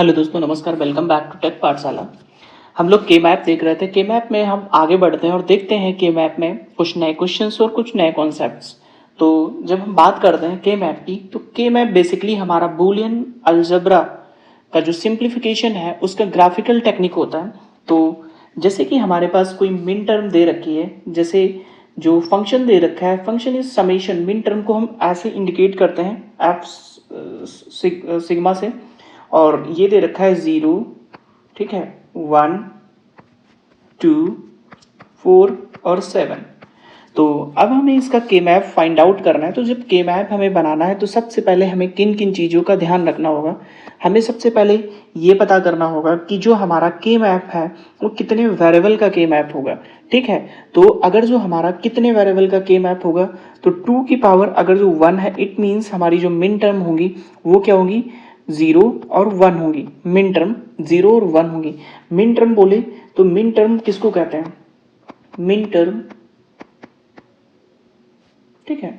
Hello दोस्तों, नमस्कार। Welcome back to take पाठशाला। हम लोग के मैप देख रहे थे। के मैप में हम आगे बढ़ते हैं और देखते हैं के मैप में कुछ नए क्वेश्चंस और कुछ नए कॉन्सेप्ट्स। तो जब हम बात करते हैं के मैप की, तो के मैप बेसिकली हमारा बूलियन अलजेब्रा का जो सिंप्लीफिकेशन है उसका ग्राफिकल टेक्निक होता है। तो जैसे कि हमारे पास कोई मिन टर्म दे रखी है, जैसे जो फंक्शन दे रखा है, function is summation, min term को हम ऐसे इंडिकेट करते हैं एफ सिग्मा से। और ये दे रखा है 0, ठीक है, 1, 2, 4 और 7। तो अब हमें इसका के मैप फाइंड आउट करना है। तो जब के मैप हमें बनाना है तो सबसे पहले हमें किन किन चीज़ों का ध्यान रखना होगा। हमें सबसे पहले ये पता करना होगा कि जो हमारा के मैप है वो कितने वेरिएबल का के मैप होगा, ठीक है। तो अगर जो हमारा कितने वेरिएबल का के मैप होगा तो 2 की पावर अगर जो 1 है, इट मीन्स हमारी जो मिन टर्म होंगी वो क्या होगी, 0 और 1 होंगी। मिन टर्म 0 और 1 होंगी। मिन टर्म बोले तो मिन टर्म किसको कहते हैं, मिन टर्म, ठीक है।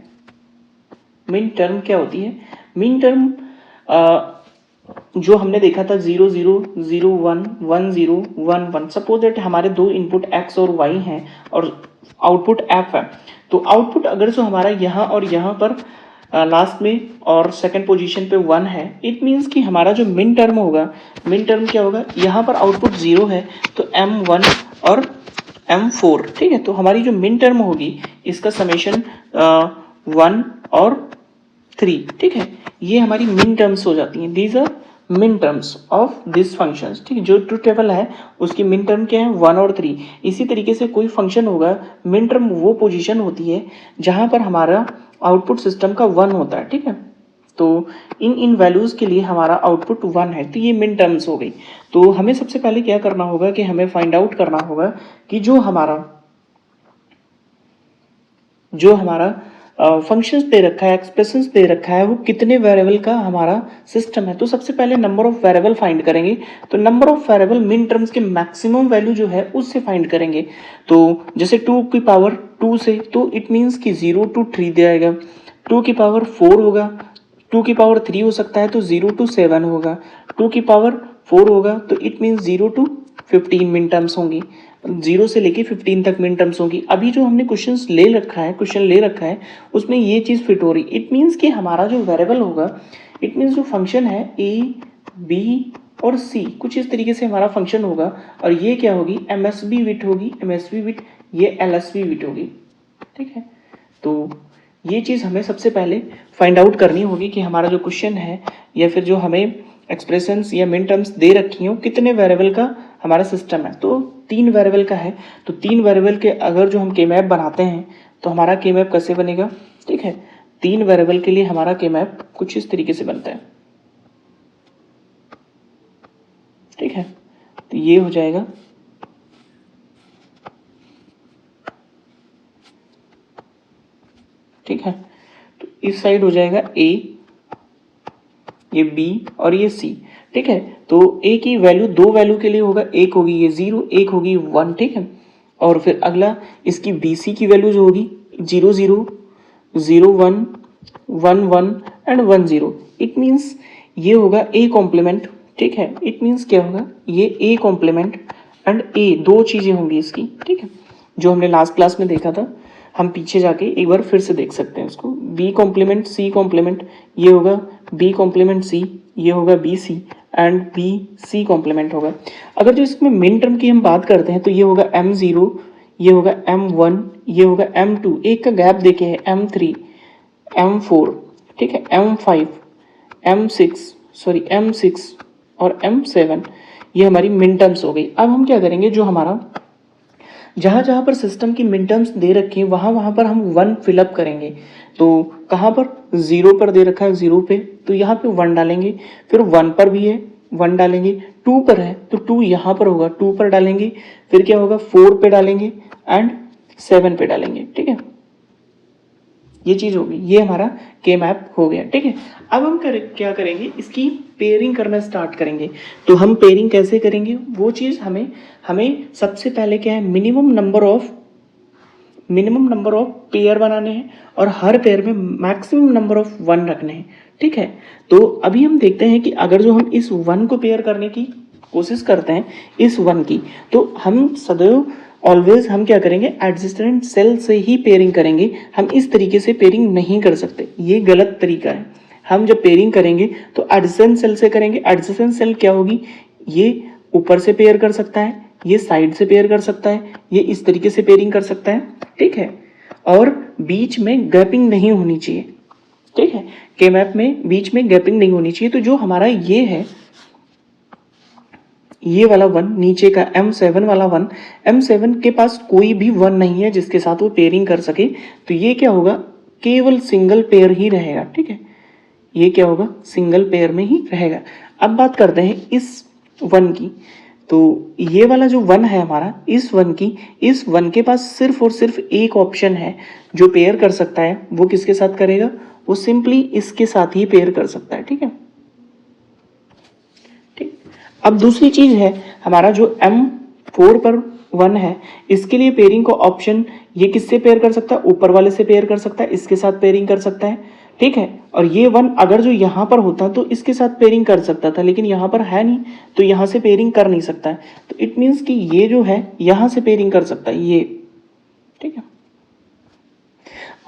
मिन टर्म क्या होती है, मिन टर्म जो हमने देखा था 0 0 0 1 1 0 1 1। सपोज दैट हमारे दो इनपुट x और y हैं और आउटपुट f है। तो आउटपुट अगर जो हमारा यहाँ और यहाँ पर लास्ट में और सेकंड पोजीशन पे 1 है, इट मीन्स कि हमारा जो मिन टर्म होगा, मिन टर्म क्या होगा, यहाँ पर आउटपुट 0 है तो m1 और m4, ठीक है। तो हमारी जो मिन टर्म होगी इसका समेशन 1 और 3, ठीक है। ये हमारी मिन टर्म्स हो जाती हैं। दीज आर मिन टर्म्स ऑफ दिस फंक्शंस, ठीक है। जो ट्रू टेबल है उसकी मिन टर्म क्या है, 1 और 3। इसी तरीके से कोई फंक्शन होगा, मिन टर्म वो पोजीशन होती है जहां पर हमारा आउटपुट सिस्टम का 1 होता है, ठीक है। तो इन वैल्यूज के लिए हमारा आउटपुट 1 है, तो ये मिन टर्म्स हो गई। तो हमें सबसे पहले क्या करना होगा कि हमें फाइंड आउट करना होगा कि जो हमारा फंक्शंस दे रखा है, एक्सप्रेशंस दे रखा है, वो कितने वेरिएबल का हमारा सिस्टम है। तो सबसे पहले नंबर ऑफ वेरिएबल फाइंड करेंगे। तो नंबर ऑफ वेरिएबल मिन टर्म्स के मैक्सिमम वैल्यू जो है उससे फाइंड करेंगे। तो जैसे 2 की पावर 2 से, तो इट मीन्स कि 0 to 3 दे आएगा। 2 की पावर 4 होगा, 2 की पावर 3 हो सकता है तो 0 to 7 होगा। 2 की पावर 4 होगा तो इट मीन्स 0 to 15 मिन टर्म्स होंगी। 0 से लेके 15 तक मिन टर्म्स होंगी। अभी जो हमने क्वेश्चन ले रखा है उसमें ये चीज़ फिट हो रही। इट मीन्स कि हमारा जो वेरिएबल होगा, इट मीन्स जो फंक्शन है ए बी और सी, कुछ इस तरीके से हमारा फंक्शन होगा। और ये क्या होगी, एमएसबी विट होगी, एमएसबी विट, ये एलएसबी विट होगी, ठीक है। तो ये चीज़ हमें सबसे पहले फाइंड आउट करनी होगी कि हमारा जो क्वेश्चन है या फिर जो हमें एक्सप्रेशंस या मिन टर्म्स दे रखी हैं कितने वेरिएबल का हमारा सिस्टम है। तो 3 वेरिएबल का है। तो 3 वेरिएबल के अगर जो हम के मैप बनाते हैं तो हमारा के मैप कैसे बनेगा, ठीक है। 3 वेरिएबल के लिए हमारा के मैप कुछ इस तरीके से बनता है, ठीक है। तो ये हो जाएगा, ठीक है। तो इस साइड हो जाएगा ए, ये बी और ये सी, ठीक है। तो ए की वैल्यू 2 वैल्यू के लिए होगा, एक होगी ये 0, एक होगी 1, ठीक है। और फिर अगला इसकी बी सी की वैल्यू जो होगी 0 0 0 1 1 1 एंड 1 0। इट मीन्स ये होगा ए कॉम्प्लीमेंट, ठीक है। इट मीन्स क्या होगा, ये ए कॉम्प्लीमेंट एंड ए, दो चीज़ें होंगी इसकी, ठीक है। जो हमने लास्ट क्लास में देखा था, हम पीछे जाके एक बार फिर से देख सकते हैं उसको। बी कॉम्प्लीमेंट सी कॉम्प्लीमेंट, ये होगा बी कॉम्प्लीमेंट सी, ये होगा B C and B C complement होगा। अगर जो इसमें मिन टर्म की हम बात करते हैं तो ये होगा m0, ये होगा m1, ये होगा m2, एक का गैप देखे है m3, m4, ठीक है, m5, m6 और m7। ये हमारी मिन टर्म्स हो गई। अब हम क्या करेंगे, जो हमारा जहाँ जहाँ पर सिस्टम की मिन टर्म्स दे रखी है वहाँ पर हम 1 फिलअप करेंगे। तो कहाँ पर, 0 पर दे रखा है, 0 पे तो यहाँ पे 1 डालेंगे। फिर 1 पर भी है 1 डालेंगे, 2 पर है तो 2 यहाँ पर होगा, 2 पर डालेंगे। फिर क्या होगा, 4 पे डालेंगे एंड 7 पे डालेंगे, ठीक है। ये चीज़ होगी, ये हमारा के मैप हो गया, ठीक है। अब हम क्या करेंगे, इसकी पेयरिंग करना स्टार्ट करेंगे। तो हम पेयरिंग कैसे करेंगे वो चीज़ हमें सबसे पहले क्या है, मिनिमम नंबर ऑफ पेयर बनाने हैं और हर पेयर में मैक्सिमम नंबर ऑफ 1 रखने हैं, ठीक है। तो अभी हम देखते हैं कि अगर जो हम इस 1 को पेयर करने की कोशिश करते हैं इस 1 की, तो हम सदैव ऑलवेज हम क्या करेंगे, एडजेसेंट सेल से ही पेयरिंग करेंगे। हम इस तरीके से पेयरिंग नहीं कर सकते, ये गलत तरीका है। हम जब पेयरिंग करेंगे तो एडजेसेंट सेल से करेंगे। एडजेसेंट सेल क्या होगी, ये ऊपर से पेयर कर सकता है, ये साइड से पेयर कर सकता है, ये इस तरीके से पेयरिंग कर सकता है, ठीक है। और बीच में गैपिंग नहीं होनी चाहिए, ठीक है। के मैप में बीच में गैपिंग नहीं होनी चाहिए। तो जो हमारा ये है, ये वाला 1 नीचे का M7 वाला 1, M7 के पास कोई भी 1 नहीं है जिसके साथ वो पेयरिंग कर सके। तो ये क्या होगा, केवल सिंगल पेयर ही रहेगा, ठीक है। ये क्या होगा, सिंगल पेयर में ही रहेगा। अब बात करते हैं इस 1 की। तो ये वाला जो 1 है हमारा, इस 1 के पास सिर्फ और सिर्फ एक ऑप्शन है जो पेयर कर सकता है। वो किसके साथ करेगा, वो सिंपली इसके साथ ही पेयर कर सकता है, ठीक है। ठीक। अब दूसरी चीज है हमारा जो M4 पर 1 है, इसके लिए पेयरिंग का ऑप्शन, ये किससे पेयर कर सकता है, ऊपर वाले से पेयर कर सकता है, इसके साथ पेयरिंग कर सकता है, ठीक है। और ये 1 अगर जो यहाँ पर होता तो इसके साथ पेयरिंग कर सकता था, लेकिन यहाँ पर है नहीं तो यहाँ से पेयरिंग कर नहीं सकता है। तो इट मीन्स कि ये जो है यहाँ से पेयरिंग कर सकता है, ये, ठीक है।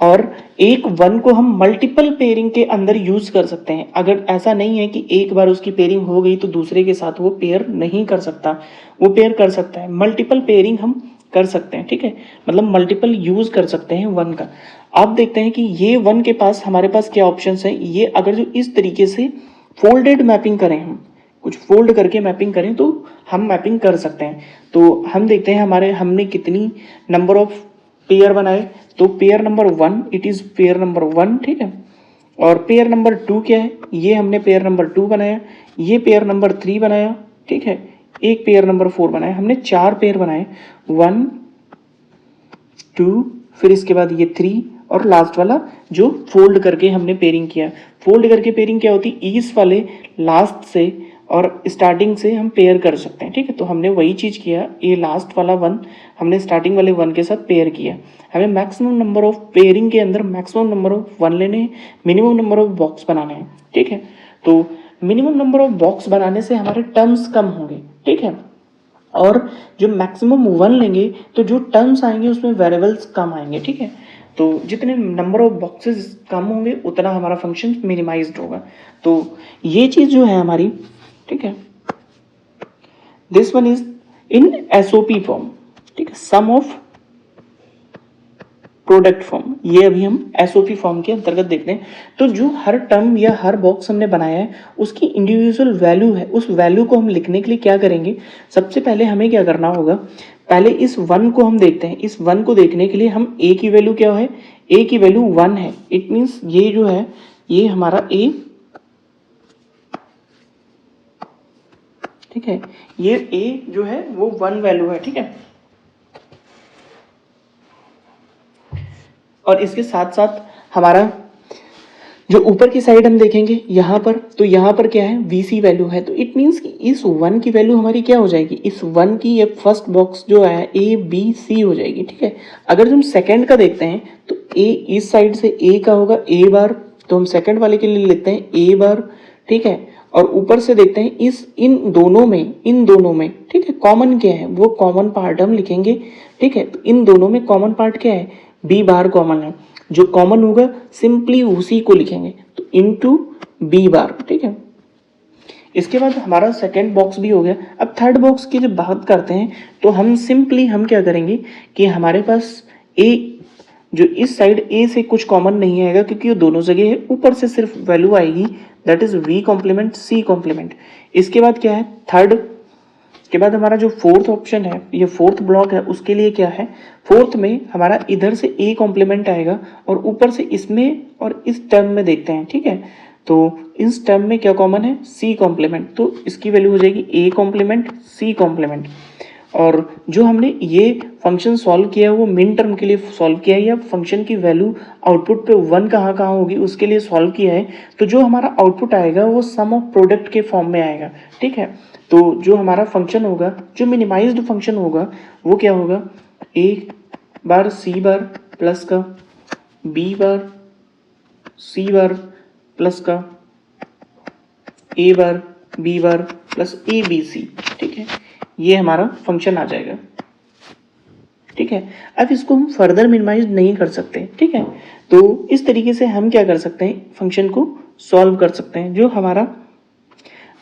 और एक 1 को हम मल्टीपल पेयरिंग के अंदर यूज कर सकते हैं। अगर ऐसा नहीं है कि एक बार उसकी पेयरिंग हो गई तो दूसरे के साथ वो पेयर नहीं कर सकता, वो पेयर कर सकता है। मल्टीपल पेयरिंग हम कर सकते हैं, ठीक है, मतलब मल्टीपल यूज कर सकते हैं 1 का। आप देखते हैं कि ये 1 के पास हमारे पास क्या ऑप्शंस है। ये अगर जो इस तरीके से फोल्डेड मैपिंग करें, हम कुछ फोल्ड करके मैपिंग करें तो हम मैपिंग कर सकते हैं। तो हम देखते हैं हमने कितनी नंबर ऑफ पेयर बनाए। तो pair number 1, it is pair number 1, ठीक है। और पेयर नंबर 2 क्या है, ये हमने पेयर नंबर 2 बनाया, ये पेयर नंबर 3 बनाया, ठीक है, एक पेयर नंबर 4 बनाया। हमने 4 पेयर बनाए, 1 2, फिर इसके बाद ये 3 और लास्ट वाला जो फोल्ड करके हमने पेयरिंग किया। फोल्ड करके पेयरिंग क्या होती है, इस वाले लास्ट से और स्टार्टिंग से हम पेयर कर सकते हैं, ठीक है। तो हमने वही चीज किया, ये लास्ट वाला 1 हमने स्टार्टिंग वाले 1 के साथ पेयर किया। हमें मैक्सिमम नंबर ऑफ पेयरिंग के अंदर मैक्सिमम नंबर ऑफ 1 लेने हैं, मिनिमम नंबर ऑफ बॉक्स बनाने हैं, ठीक है। तो मिनिमम नंबर ऑफ बॉक्स बनाने से हमारे टर्म्स कम होंगे, ठीक है। और जो मैक्सिमम 1 लेंगे तो जो टर्म्स आएंगे उसमें वेरिएबल्स कम आएंगे, ठीक है। तो जितने नंबर ऑफ बॉक्सेस कम होंगे उतना हमारा फंक्शन मिनिमाइज्ड होगा। तो ये चीज जो है हमारी, ठीक है, this one is in SOP form, ठीक है, सम ऑफ प्रोडक्ट फॉर्म। ये अभी हम एसओपी फॉर्म के अंतर्गत देखते हैं। तो जो हर टर्म या हर बॉक्स हमने बनाया है उसकी इंडिविजुअल वैल्यू है, उस वैल्यू को हम लिखने के लिए क्या करेंगे, सबसे पहले हमें क्या करना होगा, पहले इस 1 को हम देखते हैं। इस 1 को देखने के लिए हम ए की वैल्यू क्या है, ए की वैल्यू 1 है। इट मीन्स ये जो है ये हमारा ए, ठीक है, ये ए जो है वो 1 वैल्यू है, ठीक है। और इसके साथ साथ हमारा जो ऊपर की साइड हम देखेंगे यहाँ पर, तो यहाँ पर क्या है, VC वैल्यू है। तो इट मीन्स कि इस 1 की वैल्यू हमारी क्या हो जाएगी, इस 1 की ये फर्स्ट बॉक्स जो है ABC हो जाएगी, ठीक है। अगर हम सेकंड का देखते हैं तो A इस साइड से A का होगा A बार, तो हम सेकंड वाले के लिए लिखते हैं A बार, ठीक है। और ऊपर से देखते हैं इन दोनों में, ठीक है, कॉमन क्या है, वो कॉमन पार्ट हम लिखेंगे, ठीक है। तो इन दोनों में कॉमन पार्ट क्या है, B बार कॉमन है। जो कॉमन होगा सिंपली उसी को लिखेंगे, तो इनटू B बार, ठीक है। इसके बाद हमारा सेकेंड बॉक्स भी हो गया। अब थर्ड बॉक्स की जब बात करते हैं तो हम सिंपली हम क्या करेंगे कि हमारे पास A जो इस साइड A से कुछ कॉमन नहीं आएगा क्योंकि वो दोनों जगह है, ऊपर से सिर्फ वैल्यू आएगी, that is V complement C complement. इसके बाद क्या है, थर्ड के बाद हमारा जो फोर्थ ऑप्शन है, ये फोर्थ ब्लॉक है, उसके लिए क्या है, फोर्थ में हमारा इधर से A कॉम्प्लीमेंट आएगा और ऊपर से इसमें और इस टर्म में देखते हैं, ठीक है। तो इस टर्म में क्या कॉमन है, C कॉम्प्लीमेंट, तो इसकी वैल्यू हो जाएगी A कॉम्प्लीमेंट C कॉम्प्लीमेंट। और जो हमने ये फंक्शन सॉल्व किया है वो मिन टर्म के लिए सॉल्व किया है, या फंक्शन की वैल्यू आउटपुट पे 1 कहाँ होगी उसके लिए सॉल्व किया है। तो जो हमारा आउटपुट आएगा वो सम ऑफ प्रोडक्ट के फॉर्म में आएगा, ठीक है। तो जो हमारा फंक्शन होगा, जो मिनिमाइज्ड फंक्शन होगा वो क्या होगा, A बार C बार प्लस का B बार C बार प्लस का ए बार बी बार प्लस ए बी सी, ठीक है, ये हमारा फंक्शन आ जाएगा, ठीक है। अब इसको हम फर्दर मिनिमाइज नहीं कर सकते, ठीक है, तो इस तरीके से हम क्या कर सकते हैं, फंक्शन को सॉल्व कर सकते हैं। जो हमारा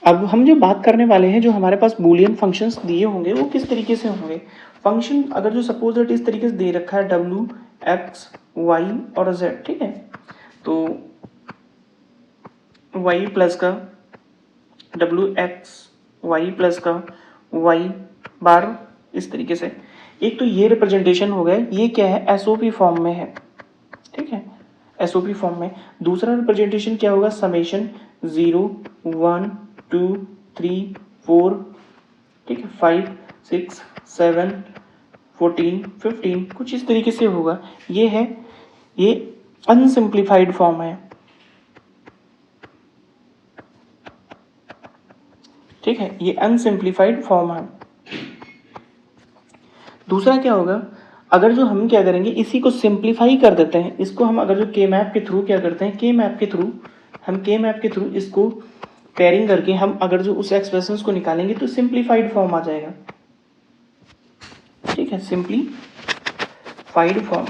अब हम जो बात करने वाले हैं, जो हमारे पास बूलियन फंक्शंस दिए होंगे वो किस तरीके से होंगे। फंक्शन अगर जो सपोज दैट इस तरीके से दे रखा है w x y और z, ठीक है, तो y प्लस का w x y प्लस का y बार, इस तरीके से एक तो ये रिप्रेजेंटेशन हो गया, ये क्या है एसओपी फॉर्म में है, ठीक है, एसओपी फॉर्म में। दूसरा रिप्रेजेंटेशन क्या होगा, समेशन 0 1 2 3 4, ठीक है, 5 6 7 14 15, कुछ इस तरीके से होगा। ये है, ये अनसिंप्लीफाइड फॉर्म है, ठीक है, ये अनसिंप्लीफाइड फॉर्म है। दूसरा क्या होगा, अगर जो हम क्या करेंगे इसी को सिंप्लीफाई कर देते हैं, इसको हम अगर जो के मैप के थ्रू क्या करते हैं, के मैप के थ्रू इसको पेयरिंग करके हम अगर जो उस एक्सप्रेशंस को निकालेंगे तो सिंप्लीफाइड फॉर्म आ जाएगा, ठीक है, सिंप्लीफाइड फॉर्म।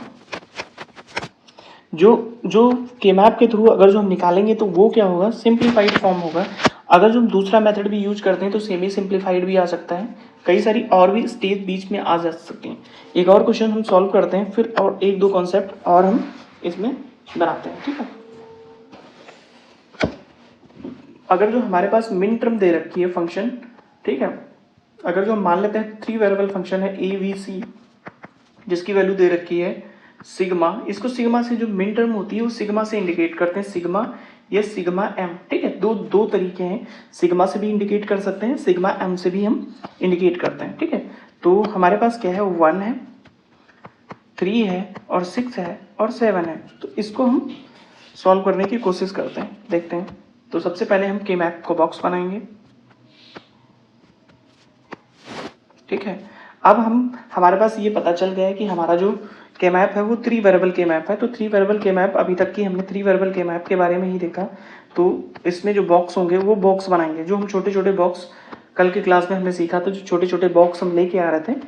जो के मैप के थ्रू अगर जो हम निकालेंगे तो वो क्या होगा, सिंप्लीफाइड फॉर्म होगा। अगर जो हम दूसरा मेथड भी यूज करते हैं तो सेमी सिंप्लीफाइड भी आ सकता है, कई सारी और भी स्टेज बीच में आ जा सकती हैं। एक और क्वेश्चन हम सॉल्व करते हैं, फिर और एक दो कॉन्सेप्ट और हम इसमें बनाते हैं, ठीक है। अगर जो हमारे पास मिन टर्म दे रखी है फंक्शन, ठीक है, अगर जो हम मान लेते हैं 3 वेरिएबल फंक्शन है ए बी सी, जिसकी वैल्यू दे रखी है सिग्मा, इसको सिग्मा से जो मिन टर्म होती है वो सिग्मा से इंडिकेट करते हैं, सिग्मा या सिग्मा एम, ठीक है, दो तरीके हैं, सिग्मा से भी इंडिकेट कर सकते हैं, सिग्मा एम से भी हम इंडिकेट करते हैं, ठीक है। तो हमारे पास क्या है, 1 है, 3 है और 6 है और 7 है। तो इसको हम सॉल्व करने की कोशिश करते हैं, देखते हैं। तो सबसे पहले हम के मैप को बॉक्स बनाएंगे, ठीक है। अब हमारे पास ये पता चल गया है कि हमारा जो के मैप है वो 3 वेरिएबल के मैप है। तो 3 वेरिएबल के मैप, अभी तक की हमने 3 वेरिएबल के मैप के बारे में ही देखा। तो इसमें जो बॉक्स होंगे वो बॉक्स बनाएंगे, जो हम छोटे छोटे बॉक्स कल की क्लास में हमने सीखा था, जो छोटे छोटे बॉक्स हम लेके आ रहे थे,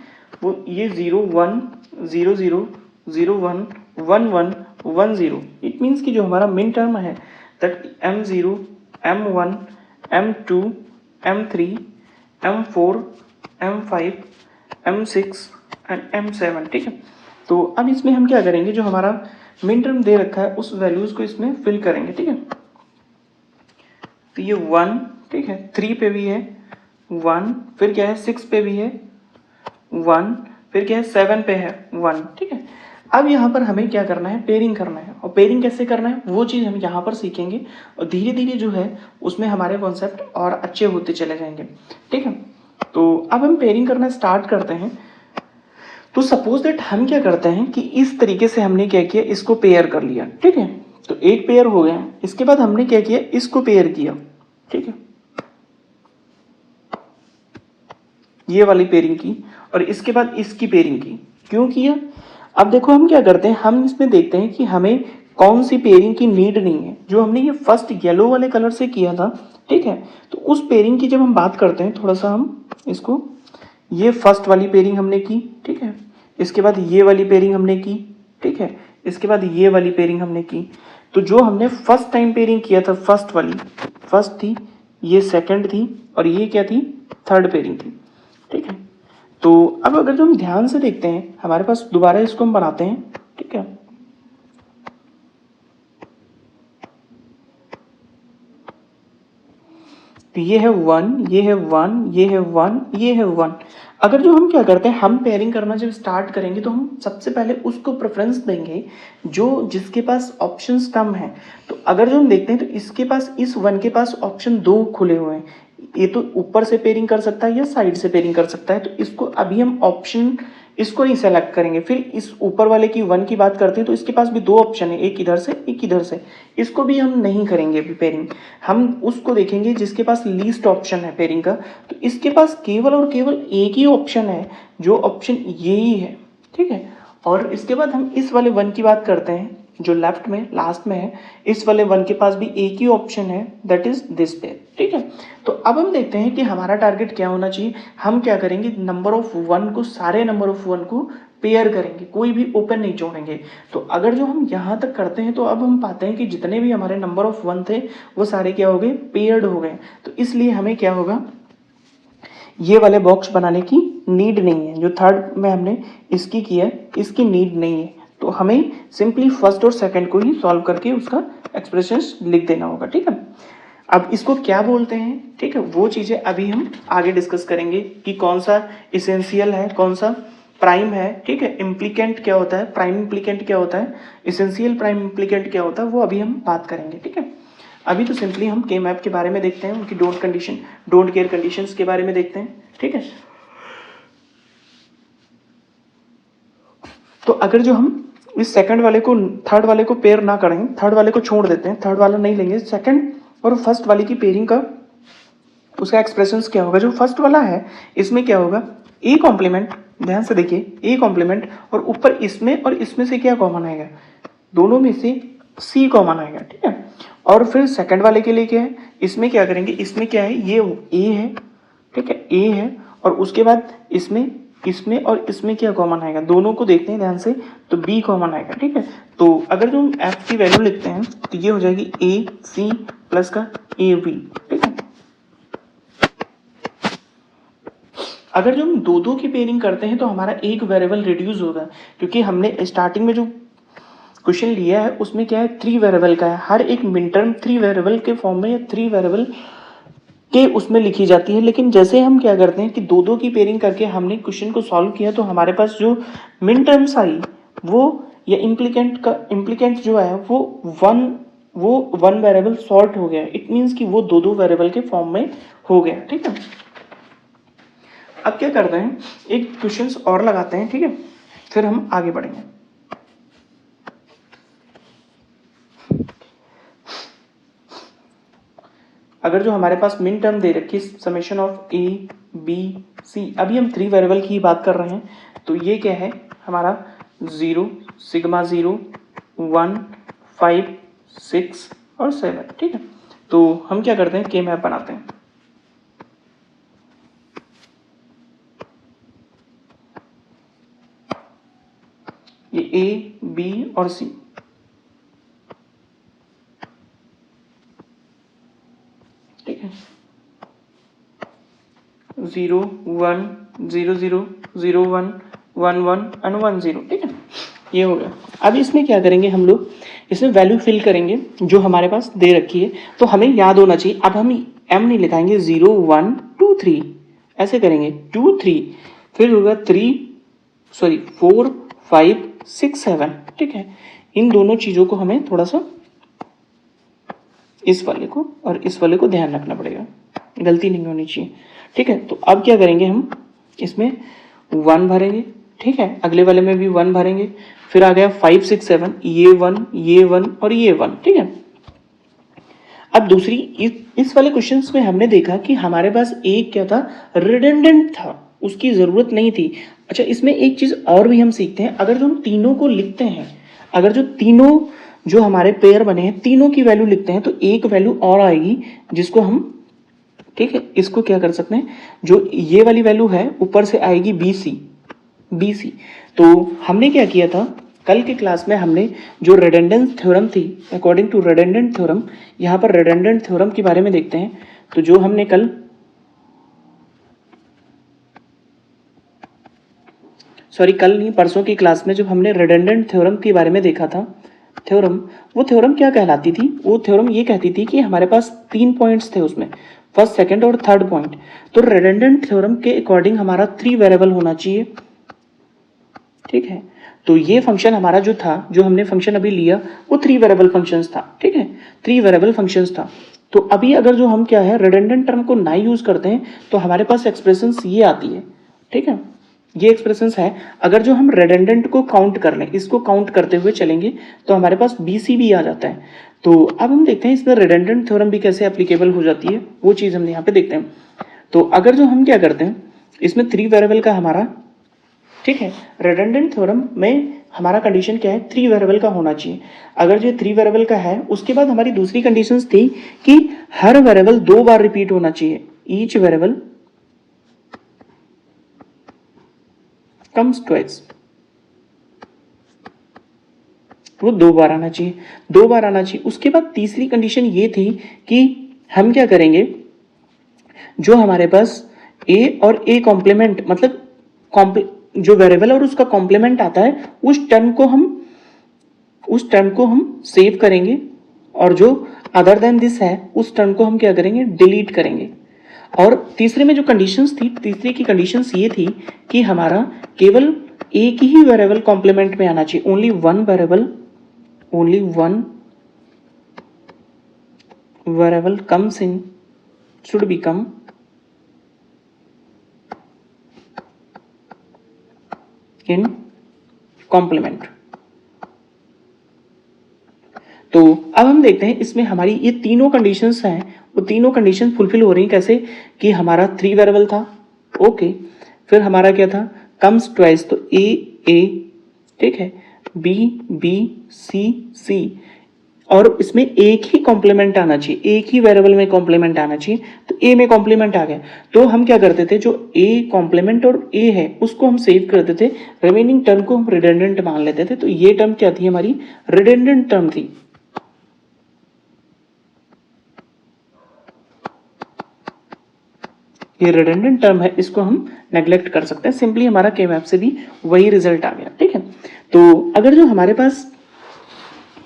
वो ये 0 1 0 0 0 1 1 1 1 0, इट मीन्स कि जो हमारा मिन टर्म है that m0 m1 m2 m3 m4 m5 m6 and m7, ठीक है। तो अब इसमें हम क्या करेंगे, जो हमारा मिन टर्म दे रखा है उस वैल्यूज को इसमें फिल करेंगे, ठीक है। तो ये 1, ठीक है, 3 पे भी है 1, फिर क्या है 6 पे भी है 1, फिर क्या है 7 पे है 1, ठीक है। अब यहाँ पर हमें क्या करना है, पेयरिंग करना है, और पेयरिंग कैसे करना है वो चीज़ हम यहाँ पर सीखेंगे, और धीरे धीरे जो है उसमें हमारे कॉन्सेप्ट और अच्छे होते चले जाएंगे, ठीक है। तो अब हम पेयरिंग करना स्टार्ट करते हैं। तो सपोज दैट हम क्या करते हैं कि इस तरीके से हमने क्या किया, इसको पेयर कर लिया, ठीक है। तो एक पेयर हो गया, इसके बाद हमने क्या किया, इसको पेयर किया, ठीक है, ये वाली पेयरिंग की, और इसके बाद इसकी पेयरिंग की। क्यों किया, अब देखो हम क्या करते हैं, हम इसमें देखते हैं कि हमें कौन सी पेयरिंग की नीड नहीं है। जो हमने ये फर्स्ट येलो वाले कलर से किया था, ठीक है, तो उस पेयरिंग की जब हम बात करते हैं, थोड़ा सा हम इसको, ये फर्स्ट वाली पेयरिंग हमने की, ठीक है, इसके बाद ये वाली पेयरिंग हमने की, ठीक है, इसके बाद ये वाली पेयरिंग हमने की। तो जो हमने फर्स्ट टाइम पेयरिंग किया था, फर्स्ट वाली फर्स्ट थी, ये सेकंड थी, और ये क्या थी, थर्ड पेयरिंग थी, ठीक है। तो अब अगर जो हम ध्यान से देखते हैं, हमारे पास दोबारा इसको हम बनाते हैं, ठीक है। तो ये है 1, ये है 1, ये है 1, ये है 1। अगर जो हम क्या करते हैं, हम पेयरिंग करना जब स्टार्ट करेंगे तो हम सबसे पहले उसको प्रेफरेंस देंगे जो जिसके पास ऑप्शंस कम हैं। तो अगर जो हम देखते हैं तो इसके पास, इस 1 के पास ऑप्शन 2 खुले हुए हैं, ये तो ऊपर से पेयरिंग कर सकता है या साइड से पेयरिंग कर सकता है। तो इसको अभी हम ऑप्शन इसको नहीं सेलेक्ट करेंगे। फिर इस ऊपर वाले की 1 की बात करते हैं तो इसके पास भी 2 ऑप्शन है, एक इधर से एक इधर से, इसको भी हम नहीं करेंगे अभी पेयरिंग। हम उसको देखेंगे जिसके पास लीस्ट ऑप्शन है पेयरिंग का। तो इसके पास केवल और केवल एक ही ऑप्शन है, जो ऑप्शन यही है, ठीक है। और इसके बाद हम इस वाले 1 की बात करते हैं, जो लेफ्ट में लास्ट में है, इस वाले 1 के पास भी एक ही ऑप्शन है, दैट इज दिस पेयर। ठीक है, तो अब हम देखते हैं कि हमारा टारगेट क्या होना चाहिए। हम क्या करेंगे, नंबर ऑफ 1 को, सारे नंबर ऑफ 1 को पेयर करेंगे, कोई भी ओपन नहीं छोड़ेंगे। तो अगर जो हम यहाँ तक करते हैं तो अब हम पाते हैं कि जितने भी हमारे नंबर ऑफ 1 थे वो सारे क्या हो गए, पेयर्ड हो गए। तो इसलिए हमें क्या होगा, ये वाले बॉक्स बनाने की नीड नहीं है। जो थर्ड में हमने इसकी किया है, इसकी नीड नहीं है। तो हमें सिंपली फर्स्ट और सेकंड को ही सॉल्व करके उसका एक्सप्रेशन लिख देना होगा। ठीक है, अब इसको क्या बोलते हैं, ठीक है, वो चीज़ें अभी हम आगे डिस्कस करेंगे कि कौन सा इसेंशियल है, कौन सा प्राइम है। ठीक है, इम्प्लीकेंट क्या होता है, प्राइम इम्प्लीकेंट क्या होता है, इसेंशियल प्राइम इम्प्लीकेंट क्या होता है, वो अभी हम बात करेंगे। ठीक है, अभी तो सिंपली हम के मैप के बारे में देखते हैं, उनकी डोंट केयर कंडीशंस के बारे में देखते हैं। ठीक है, तो अगर जो हम इस सेकंड वाले को थर्ड वाले को पेयर ना करें, थर्ड वाले को छोड़ देते हैं, थर्ड वाला नहीं लेंगे, सेकंड और फर्स्ट वाले की पेयरिंग का उसका एक्सप्रेशन क्या होगा। जो फर्स्ट वाला है इसमें क्या होगा, ए कॉम्प्लीमेंट, ध्यान से देखिए, ए कॉम्प्लीमेंट और ऊपर इसमें और इसमें से क्या कॉमन आएगा, दोनों में से सी कॉमन आएगा। ठीक है, और फिर सेकंड वाले के लिए क्या है, इसमें क्या करेंगे, इसमें क्या है, ये ए है। ठीक है, ए है, और उसके बाद इसमें और इसमें क्या कॉमन आएगा, दोनों को देखते हैं ध्यान से, तो बी कॉमन आएगा। ठीक है, तो अगर जो हम एफ की वैल्यू लिखते हैं तो ये हो जाएगी ए सी प्लस का ए बी। ठीक है, अगर जो हम दो की पेयरिंग करते हैं तो हमारा एक वेरिएबल रिड्यूस होगा, क्योंकि हमने स्टार्टिंग में जो क्वेश्चन लिया है उसमें क्या है, 3 वेरिएबल का है। हर एक मिड टर्म 3 वेरिएबल के फॉर्म में या 3 वेरिएबल के उसमें लिखी जाती है। लेकिन जैसे हम क्या करते हैं कि दो की पेयरिंग करके हमने क्वेश्चन को सॉल्व किया, तो हमारे पास जो मिड टर्म्स आई वो, या इम्प्लीकेंट जो है वो वन वेरिएबल सॉर्ट हो गया। इट मीन्स कि वो दो वेरिएबल के फॉर्म में हो गया। ठीक है, अब क्या करते हैं, एक क्वेश्चन और लगाते हैं। ठीक है, फिर हम आगे बढ़ेंगे। अगर जो हमारे पास मिन टर्म दे रखी है summation of A B C, अभी हम 3 वेरिएबल की बात कर रहे हैं, तो ये क्या है हमारा 0 सिग्मा 0 1 5 6 और 7। ठीक है, तो हम क्या करते हैं, के मैप बनाते हैं। ये ए बी और सी, ठीक है, 0 1 0 0 0 1 1 1 एंड 1 0। ठीक है, ये हो गया। अब इसमें क्या करेंगे हम लोग, इसमें वैल्यू फिल करेंगे जो हमारे पास दे रखी है। तो हमें याद होना चाहिए, अब हम एम नहीं लिखाएंगे, 0 1 2 3 ऐसे करेंगे, 2 3, फिर होगा 4 5 6 7। ठीक है, इन दोनों चीज़ों को हमें थोड़ा सा, इस वाले को और इस वाले को ध्यान रखना पड़ेगा, गलती नहीं होनी चाहिए। ठीक है, तो अब क्या करेंगे, हम इसमें 1 भरेंगे। ठीक है, अगले वाले में भी 1 भरेंगे, फिर आ गया 5 6 7, ये 1 और ये 1। ठीक है, अब दूसरी इस वाले क्वेश्चंस में हमने देखा कि हमारे पास एक क्या था, रिडंडेंट था, उसकी ज़रूरत नहीं थी। अच्छा, इसमें एक चीज़ और भी हम सीखते हैं, अगर जो हम तीनों को लिखते हैं, अगर जो तीनों जो हमारे पेयर बने हैं तीनों की वैल्यू लिखते हैं, तो एक वैल्यू और आएगी जिसको हम, ठीक है, इसको क्या कर सकते हैं, जो ये वाली वैल्यू है ऊपर से आएगी BC। तो हमने क्या किया था, कल के क्लास में हमने जो रिडंडेंट थ्योरम थी, अकॉर्डिंग टू रिडंडेंट थ्योरम, यहाँ पर रिडंडेंट थ्योरम के बारे में देखते हैं। तो जो हमने कल परसों की क्लास में जब हमने रिडंडेंट थ्योरम के बारे में देखा था, वो थ्योरम क्या कहलाती थी, वो थ्योरम ये कहती थी कि हमारे पास 3 पॉइंट्स थे उसमें, फर्स्ट सेकंड और थर्ड पॉइंट। तो रिडंडेंट थ्योरम के अकॉर्डिंग हमारा 3 वेरिएबल होना चाहिए। ठीक है, तो ये फंक्शन हमारा जो था, जो हमने फंक्शन अभी लिया, वो 3 वेरिएबल फंक्शंस था। ठीक है, 3 वेरिएबल फंक्शंस था। तो अभी अगर जो हम क्या है, रिडंडेंट टर्म को ना यूज करते हैं तो हमारे पास एक्सप्रेशंस ये आती है। ठीक है, ये एक्सप्रेशंस है। अगर जो हम रिडंडेंट को काउंट कर लें, इसको काउंट करते हुए चलेंगे, तो हमारे पास BC भी आ जाता है। तो अब हम देखते हैं इसमें रिडंडेंट थ्योरम भी कैसे एप्लीकेबल हो जाती है, वो चीज़ हम यहाँ पे देखते हैं। तो अगर जो हम क्या करते हैं, इसमें 3 वेरिएबल का हमारा, ठीक है, रिडंडेंट थ्योरम में हमारा कंडीशन क्या है, 3 वेरिएबल का होना चाहिए। अगर जो 3 वेरिएबल का है, उसके बाद हमारी दूसरी कंडीशंस थी कि हर वेरिएबल 2 बार रिपीट होना चाहिए, ईच वेरिएबल कम्स ट्वाइस, वो 2 बार आना चाहिए, 2 बार आना चाहिए। उसके बाद तीसरी कंडीशन ये थी कि हम क्या करेंगे, जो हमारे पास ए और ए कॉम्प्लीमेंट मतलब जो वेरिएबल और उसका कॉम्प्लीमेंट आता है, उस टर्म को हम सेव करेंगे, और जो अदर देन दिस है उस टर्म को हम क्या करेंगे, डिलीट करेंगे। और तीसरे में जो कंडीशंस थी, तीसरे की कंडीशंस ये थी कि हमारा केवल एक ही वेरिएबल कॉम्प्लीमेंट में आना चाहिए, only one variable comes in, should become in complement. तो अब हम देखते हैं इसमें हमारी ये तीनों कंडीशंस हैं, वो तीनों कंडीशन फुलफिल हो रही हैं कैसे, कि हमारा 3 वेरिएबल था, ओके, फिर हमारा क्या था, कम्स ट्वाइस, तो ए, ठीक है, बी सी, और इसमें एक ही कॉम्प्लीमेंट आना चाहिए, एक ही वेरिएबल में कॉम्प्लीमेंट आना चाहिए, तो ए में कॉम्प्लीमेंट आ गया। तो हम क्या करते थे, जो ए कॉम्प्लीमेंट और ए है उसको हम सेव करते थे, रिमेनिंग टर्म को हम रिडंडेंट मान लेते थे। तो ये टर्म क्या थी, हमारी रिडंडेंट टर्म थी। ये रिडंडेंट टर्म है, इसको हम नेग्लेक्ट कर सकते हैं, सिंपली हमारा के मैप से भी वही रिजल्ट आ गया, ठीक है। तो अगर जो हमारे पास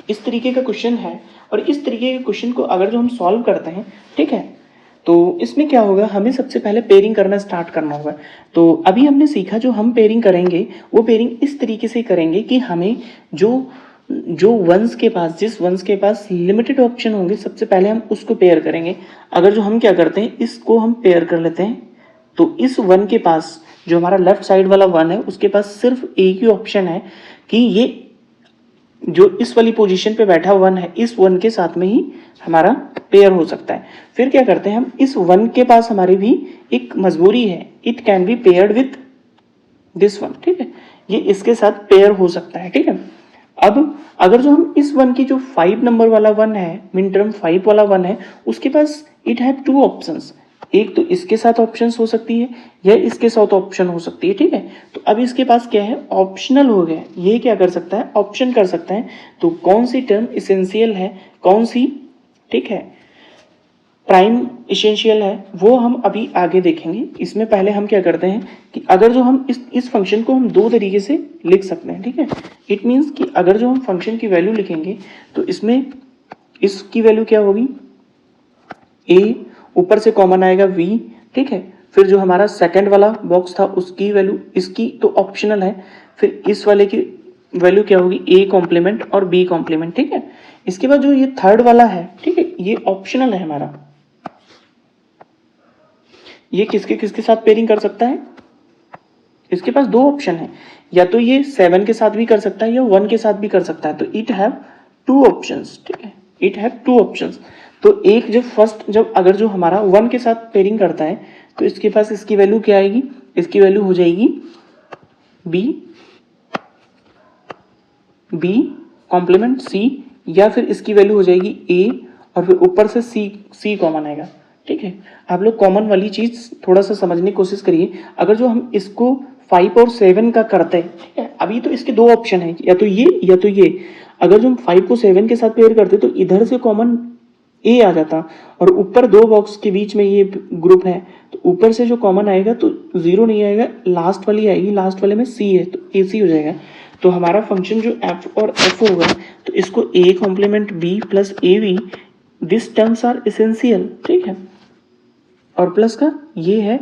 इस तरीके का क्वेश्चन है, और इस तरीके के क्वेश्चन को अगर जो हम सॉल्व करते हैं, ठीक है, तो इसमें क्या होगा, हमें सबसे पहले पेयरिंग करना स्टार्ट करना होगा। तो अभी हमने सीखा, जो हम पेयरिंग करेंगे वो पेयरिंग इस तरीके से करेंगे कि हमें जो वंस के पास, जिस वंस के पास लिमिटेड ऑप्शन होंगे, सबसे पहले हम उसको पेयर करेंगे। अगर जो हम क्या करते हैं, इसको हम पेयर कर लेते हैं, तो इस वन के पास, जो हमारा लेफ्ट साइड वाला वन है, उसके पास सिर्फ एक ही ऑप्शन है कि ये जो इस वाली पोजीशन पे बैठा वन है, इस वन के साथ में ही हमारा पेयर हो सकता है। फिर क्या करते हैं हम, इस वन के पास हमारी भी एक मजबूरी है, it can be paired with this one, ठीक है, ये इसके साथ पेयर हो सकता है, ठीक है। अब अगर जो हम इस वन की जो 5 नंबर वाला वन है, मिन टर्म 5 वाला वन है, उसके पास इट हैव 2 ऑप्शंस, एक तो इसके साथ ऑप्शंस हो सकती है या इसके साथ ऑप्शन हो सकती है, ठीक है। तो अब इसके पास क्या है, ऑप्शनल हो गया, ये क्या कर सकता है, ऑप्शन कर सकता है। तो कौन सी टर्म इसेंशियल है, कौन सी, ठीक है, प्राइम इसेंशियल है, वो हम अभी आगे देखेंगे। इसमें पहले हम क्या करते हैं कि अगर जो हम इस फंक्शन को हम 2 तरीके से लिख सकते हैं, ठीक है। इट मीन्स कि अगर जो हम फंक्शन की वैल्यू लिखेंगे, तो इसमें इसकी वैल्यू क्या होगी, a, ऊपर से कॉमन आएगा v, ठीक है। फिर जो हमारा सेकंड वाला बॉक्स था उसकी वैल्यू, इसकी तो ऑप्शनल है, फिर इस वाले की वैल्यू क्या होगी, a कॉम्प्लीमेंट और b कॉम्प्लीमेंट, ठीक है। इसके बाद जो ये थर्ड वाला है, ठीक है, ये ऑप्शनल है हमारा, ये किसके किसके साथ पेयरिंग कर सकता है, इसके पास 2 ऑप्शन है, या तो ये 7 के साथ भी कर सकता है या 1 के साथ भी कर सकता है। तो इट हैव 2 ऑप्शंस, ठीक है, इट हैव 2 ऑप्शंस। तो एक जब अगर जो हमारा 1 के साथ पेयरिंग करता है, तो इसके पास इसकी वैल्यू क्या आएगी, इसकी वैल्यू हो जाएगी बी कॉम्प्लीमेंट सी, या फिर इसकी वैल्यू हो जाएगी ए, और फिर ऊपर से सी कॉमन आएगा, ठीक है। आप लोग कॉमन वाली चीज थोड़ा सा समझने की कोशिश करिए। अगर जो हम इसको 5 और 7 का करते हैं, ठीक है, अभी तो इसके 2 ऑप्शन है, या तो ये या तो ये। अगर जो हम 5 को 7 के साथ पेयर करते तो इधर से कॉमन ए आ जाता, और ऊपर 2 बॉक्स के बीच में ये ग्रुप है, तो ऊपर से जो कॉमन आएगा तो 0 नहीं आएगा, लास्ट वाली आएगी, लास्ट वाले में सी है तो ए सी हो जाएगा। तो हमारा फंक्शन जो एफ और एफ होगा, तो इसको A complement B plus A V, this terms are essential, ठीक है, और प्लस का ये है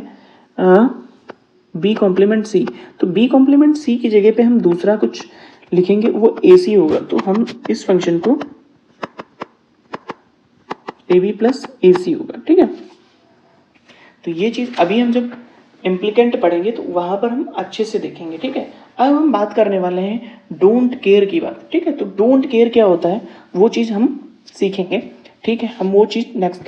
बी कॉम्प्लीमेंट सी। तो बी कॉम्प्लीमेंट सी की जगह पे हम दूसरा कुछ लिखेंगे, वो ए सी होगा। तो हम इस फंक्शन को ए बी प्लस ए सी होगा, ठीक है। तो ये चीज अभी हम जब इम्प्लीकेंट पढ़ेंगे तो वहां पर हम अच्छे से देखेंगे, ठीक है। अब हम बात करने वाले हैं डोंट केयर की बात, ठीक है। तो डोंट केयर क्या होता है वो चीज हम सीखेंगे, ठीक है। हम वो चीज नेक्स्ट क्लास